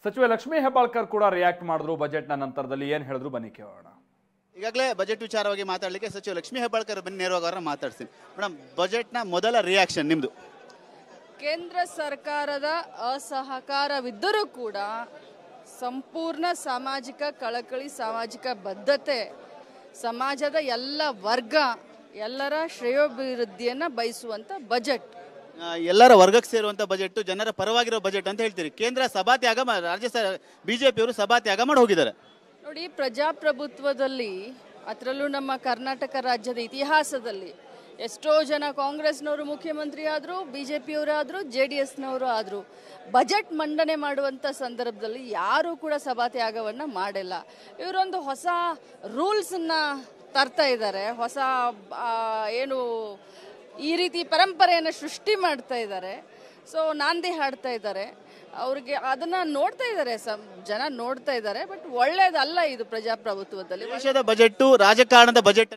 ಸಚಿವೆ ಲಕ್ಷ್ಮೀ ಹೆಬ್ಬಾಳ್ಕರ್ ಕೂಡ ರಿಯಾಕ್ಟ್ ಮಾಡಿದ್ರು ಬಜೆಟ್ನ ನಂತರದಲ್ಲಿ. ಏನು ಹೇಳಿದ್ರು ಬನ್ನಿ ಕೇಳೋಣ. ಈಗಾಗಲೇ ಬಜೆಟ್ ವಿಚಾರವಾಗಿ ಮಾತಾಡಲಿಕ್ಕೆ ಸಚಿವ ಲಕ್ಷ್ಮೀ ಹೆಬ್ಬಾಳ್ಕರ್ ಬನ್ನಿ ನೇರವಾಗಿ ಅವರನ್ನ ಮಾತಾಡ್ತೀನಿ. ಮೇಡಮ್, ಬಜೆಟ್ನ ಮೊದಲ ರಿಯಾಕ್ಷನ್ ನಿಮ್ಮದು? ಕೇಂದ್ರ ಸರ್ಕಾರದ ಅಸಹಕಾರವಿದ್ದರೂ ಕೂಡ ಸಂಪೂರ್ಣ ಸಾಮಾಜಿಕ ಕಳಕಳಿ, ಸಾಮಾಜಿಕ ಬದ್ಧತೆ, ಸಮಾಜದ ಎಲ್ಲ ವರ್ಗ ಎಲ್ಲರ ಶ್ರೇಯೋಭಿವೃದ್ಧಿಯನ್ನು ಬಯಸುವಂಥ ಬಜೆಟ್, ಎಲ್ಲರ ವರ್ಗಕ್ಕೆ ಸೇರುವಂಥ ಬಜೆಟ್, ಜನರ ಪರವಾಗಿರೋ ಬಜೆಟ್ ಅಂತ ಹೇಳ್ತೀರಿ. ಕೇಂದ್ರ ಸಭಾತ್ಯಾಗ ರಾಜ್ಯ ಬಿಜೆಪಿಯವರು ಸಭಾತ್ಯಾಗ ಮಾಡಿ ಹೋಗಿದ್ದಾರೆ. ನೋಡಿ, ಪ್ರಜಾಪ್ರಭುತ್ವದಲ್ಲಿ, ಅದರಲ್ಲೂ ನಮ್ಮ ಕರ್ನಾಟಕ ರಾಜ್ಯದ ಇತಿಹಾಸದಲ್ಲಿ ಎಷ್ಟೋ ಜನ ಕಾಂಗ್ರೆಸ್ನವರು ಮುಖ್ಯಮಂತ್ರಿ ಆದರು, BJPಯವರಾದರು, JDSನವರು ಆದರು. ಬಜೆಟ್ ಮಂಡನೆ ಮಾಡುವಂಥ ಸಂದರ್ಭದಲ್ಲಿ ಯಾರೂ ಕೂಡ ಸಭಾತ್ಯಾಗವನ್ನು ಮಾಡಿಲ್ಲ. ಇವರೊಂದು ಹೊಸ ರೂಲ್ಸನ್ನು ತರ್ತಾ ಇದ್ದಾರೆ, ಹೊಸ ಏನು ಈ ರೀತಿ ಪರಂಪರೆಯನ್ನು ಸೃಷ್ಟಿ ಮಾಡ್ತಾ ಇದ್ದಾರೆ. ಸೊ ನಾಂದಿ ಹಾಡ್ತಾ ಇದ್ದಾರೆ. ಅವ್ರಿಗೆ ಅದನ್ನ ನೋಡ್ತಾ ಇದ್ದಾರೆ, ಜನ ನೋಡ್ತಾ ಇದ್ದಾರೆ. ಬಟ್ ಒಳ್ಳೇದಲ್ಲ ಇದು ಪ್ರಜಾಪ್ರಭುತ್ವದಲ್ಲಿ. ದೇಶದ ಬಜೆಟ್ ರಾಜಕಾರಣದ ಬಜೆಟ್